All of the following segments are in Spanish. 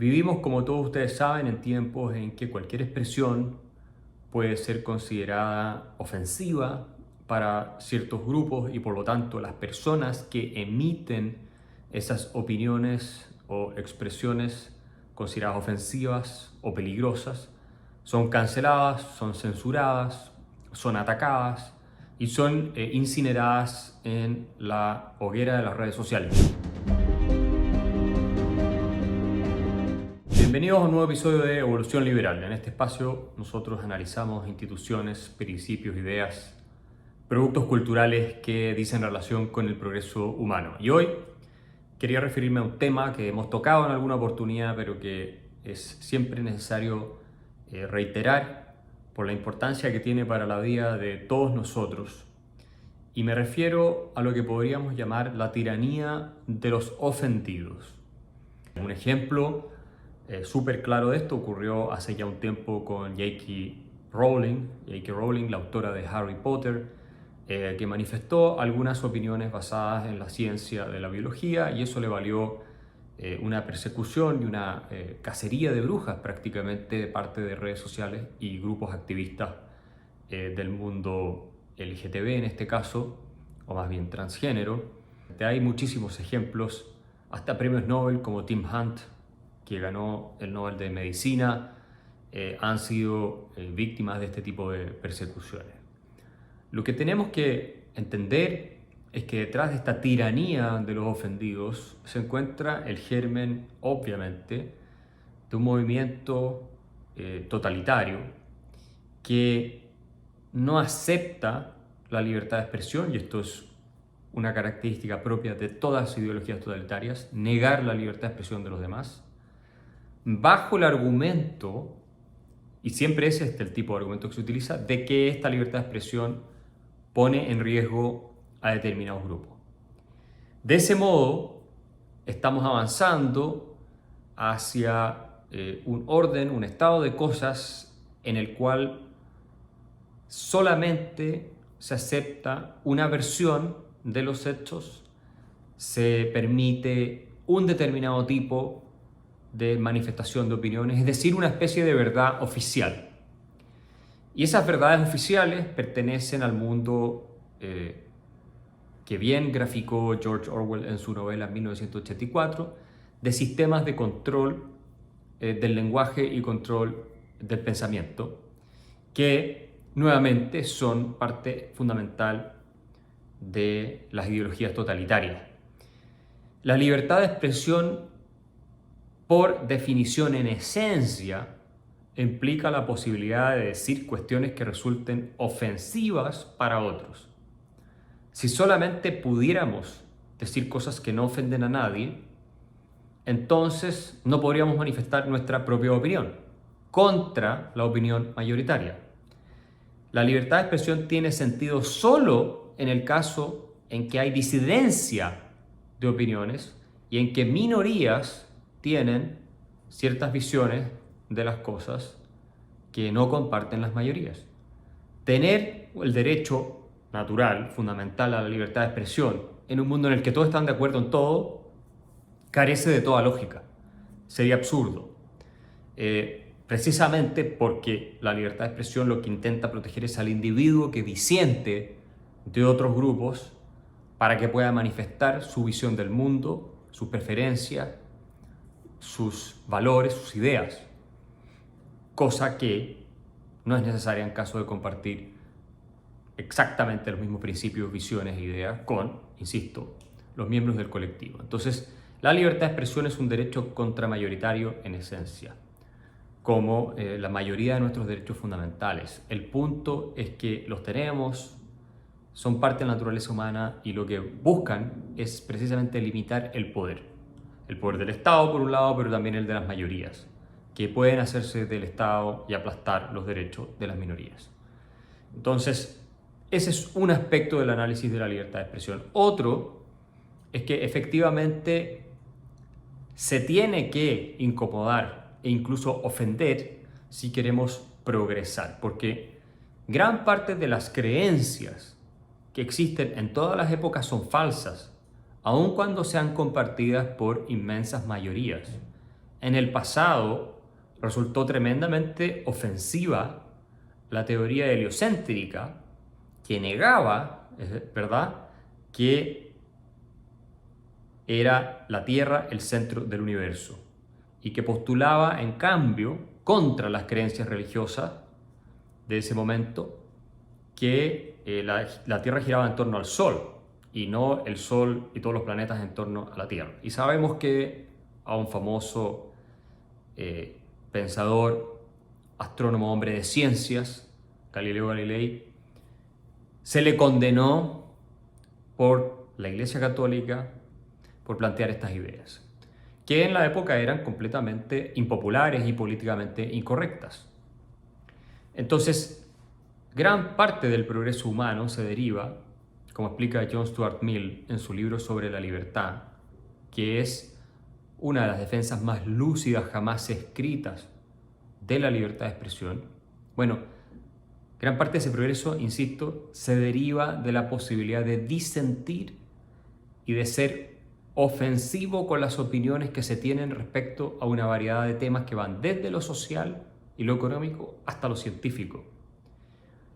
Vivimos, como todos ustedes saben, en tiempos en que cualquier expresión puede ser considerada ofensiva para ciertos grupos y por lo tanto las personas que emiten esas opiniones o expresiones consideradas ofensivas o peligrosas son canceladas, son censuradas, son atacadas y son incineradas en la hoguera de las redes sociales. Bienvenidos a un nuevo episodio de Evolución Liberal. En este espacio nosotros analizamos instituciones, principios, ideas, productos culturales que dicen relación con el progreso humano. Y hoy quería referirme a un tema que hemos tocado en alguna oportunidad, pero que es siempre necesario reiterar por la importancia que tiene para la vida de todos nosotros. Y me refiero a lo que podríamos llamar la tiranía de los ofendidos. Un ejemplo súper claro de esto ocurrió hace ya un tiempo con J.K. Rowling, la autora de Harry Potter, que manifestó algunas opiniones basadas en la ciencia de la biología y eso le valió una persecución y una cacería de brujas prácticamente de parte de redes sociales y grupos activistas del mundo LGTB en este caso, o más bien transgénero. Hay muchísimos ejemplos, hasta premios Nobel como Tim Hunt, que ganó el Nobel de Medicina, han sido víctimas de este tipo de persecuciones. Lo que tenemos que entender es que detrás de esta tiranía de los ofendidos se encuentra el germen, obviamente, de un movimiento totalitario que no acepta la libertad de expresión, y esto es una característica propia de todas las ideologías totalitarias, negar la libertad de expresión de los demás, bajo el argumento, y siempre es este el tipo de argumento que se utiliza, de que esta libertad de expresión pone en riesgo a determinados grupos. De ese modo, estamos avanzando hacia un orden, un estado de cosas en el cual solamente se acepta una versión de los hechos, se permite un determinado tipo de manifestación de opiniones, es decir, una especie de verdad oficial. Y esas verdades oficiales pertenecen al mundo que bien graficó George Orwell en su novela 1984, de sistemas de control del lenguaje y control del pensamiento, que nuevamente son parte fundamental de las ideologías totalitarias. La libertad de expresión, por definición, en esencia, implica la posibilidad de decir cuestiones que resulten ofensivas para otros. Si solamente pudiéramos decir cosas que no ofenden a nadie, entonces no podríamos manifestar nuestra propia opinión contra la opinión mayoritaria. La libertad de expresión tiene sentido solo en el caso en que hay disidencia de opiniones y en que minorías tienen ciertas visiones de las cosas que no comparten las mayorías. Tener el derecho natural, fundamental a la libertad de expresión en un mundo en el que todos están de acuerdo en todo, carece de toda lógica. Sería absurdo. Precisamente porque la libertad de expresión lo que intenta proteger es al individuo que disiente de otros grupos para que pueda manifestar su visión del mundo, sus preferencias, sus valores, sus ideas, cosa que no es necesaria en caso de compartir exactamente los mismos principios, visiones e ideas con, insisto, los miembros del colectivo. Entonces, la libertad de expresión es un derecho contramayoritario en esencia, como la mayoría de nuestros derechos fundamentales. El punto es que los tenemos, son parte de la naturaleza humana y lo que buscan es precisamente limitar el poder. El poder del Estado, por un lado, pero también el de las mayorías, que pueden hacerse del Estado y aplastar los derechos de las minorías. Entonces, ese es un aspecto del análisis de la libertad de expresión. Otro es que efectivamente se tiene que incomodar e incluso ofender si queremos progresar, porque gran parte de las creencias que existen en todas las épocas son falsas, aun cuando sean compartidas por inmensas mayorías. en el pasado resultó tremendamente ofensiva la teoría heliocéntrica que negaba, ¿verdad?, que era la Tierra el centro del universo y que postulaba, en cambio, contra las creencias religiosas de ese momento, que la Tierra giraba en torno al Sol y no el Sol y todos los planetas en torno a la Tierra. Y sabemos que a un famoso pensador, astrónomo, hombre de ciencias, Galileo Galilei, se le condenó por la Iglesia Católica por plantear estas ideas, que en la época eran completamente impopulares y políticamente incorrectas. Entonces, gran parte del progreso humano se deriva, como explica John Stuart Mill en su libro sobre la libertad, que es una de las defensas más lúcidas jamás escritas de la libertad de expresión. Bueno, gran parte de ese progreso, insisto, se deriva de la posibilidad de disentir y de ser ofensivo con las opiniones que se tienen respecto a una variedad de temas que van desde lo social y lo económico hasta lo científico.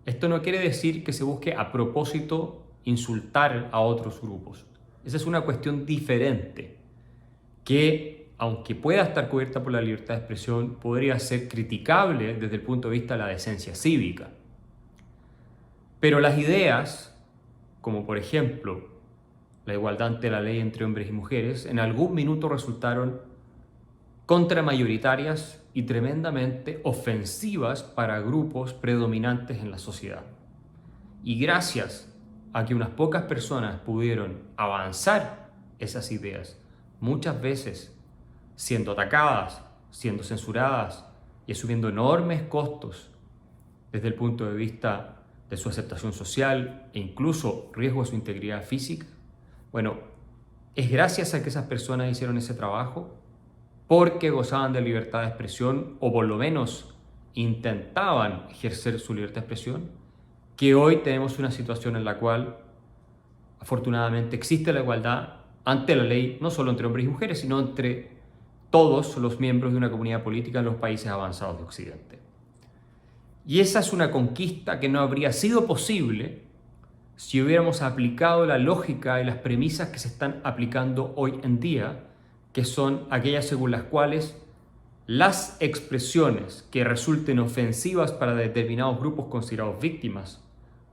Esto no quiere decir que se busque a propósito insultar a otros grupos. Esa es una cuestión diferente que, aunque pueda estar cubierta por la libertad de expresión, podría ser criticable desde el punto de vista de la decencia cívica. Pero las ideas, como por ejemplo la igualdad ante la ley entre hombres y mujeres, en algún minuto resultaron contramayoritarias y tremendamente ofensivas para grupos predominantes en la sociedad. Y gracias a que unas pocas personas pudieron avanzar esas ideas, muchas veces siendo atacadas, siendo censuradas y asumiendo enormes costos desde el punto de vista de su aceptación social e incluso riesgo a su integridad física, bueno, es gracias a que esas personas hicieron ese trabajo porque gozaban de libertad de expresión o por lo menos intentaban ejercer su libertad de expresión, que hoy tenemos una situación en la cual afortunadamente existe la igualdad ante la ley, no solo entre hombres y mujeres, sino entre todos los miembros de una comunidad política en los países avanzados de Occidente. Y esa es una conquista que no habría sido posible si hubiéramos aplicado la lógica y las premisas que se están aplicando hoy en día, que son aquellas según las cuales las expresiones que resulten ofensivas para determinados grupos considerados víctimas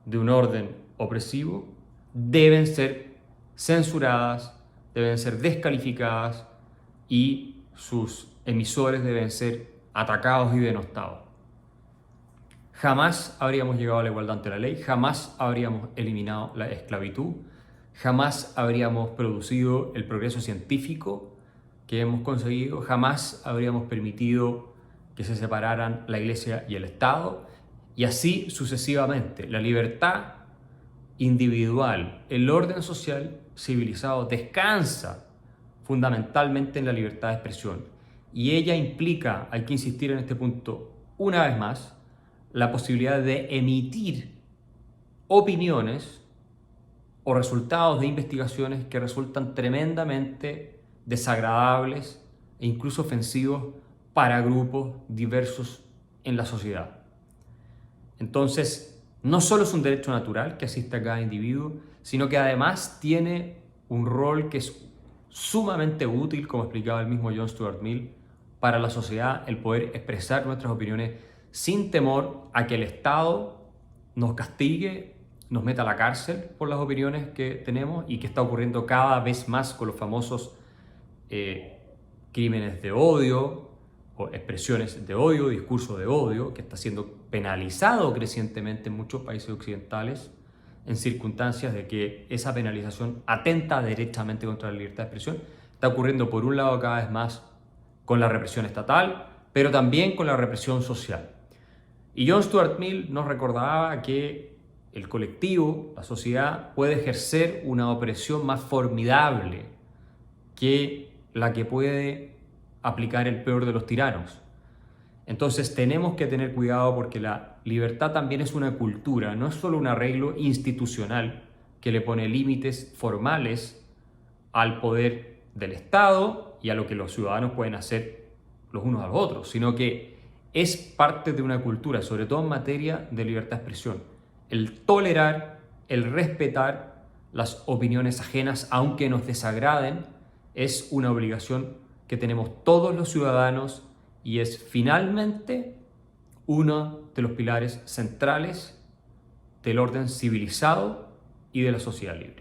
de un orden opresivo deben ser censuradas, deben ser descalificadas y sus emisores deben ser atacados y denostados. Jamás habríamos llegado a la igualdad ante la ley, jamás habríamos eliminado la esclavitud, jamás habríamos producido el progreso científico que hemos conseguido, jamás habríamos permitido que se separaran la Iglesia y el Estado, y así sucesivamente. La libertad individual, el orden social civilizado descansa fundamentalmente en la libertad de expresión, y ella implica, hay que insistir en este punto una vez más, la posibilidad de emitir opiniones o resultados de investigaciones que resultan tremendamente desagradables e incluso ofensivos para grupos diversos en la sociedad. Entonces, no solo es un derecho natural que asiste a cada individuo, sino que además tiene un rol que es sumamente útil, como explicaba el mismo John Stuart Mill, para la sociedad, el poder expresar nuestras opiniones sin temor a que el Estado nos castigue, nos meta a la cárcel por las opiniones que tenemos y que está ocurriendo cada vez más con los famosos crímenes de odio o expresiones de odio, discurso de odio, que está siendo penalizado crecientemente en muchos países occidentales en circunstancias de que esa penalización atenta derechamente contra la libertad de expresión. Está ocurriendo por un lado cada vez más con la represión estatal, pero también con la represión social. Y John Stuart Mill nos recordaba que el colectivo, la sociedad, puede ejercer una opresión más formidable que la que puede aplicar el peor de los tiranos. Entonces tenemos que tener cuidado porque la libertad también es una cultura, no es solo un arreglo institucional que le pone límites formales al poder del Estado y a lo que los ciudadanos pueden hacer los unos a los otros, sino que es parte de una cultura, sobre todo en materia de libertad de expresión. El tolerar, el respetar las opiniones ajenas, aunque nos desagraden, es una obligación que tenemos todos los ciudadanos y es finalmente uno de los pilares centrales del orden civilizado y de la sociedad libre.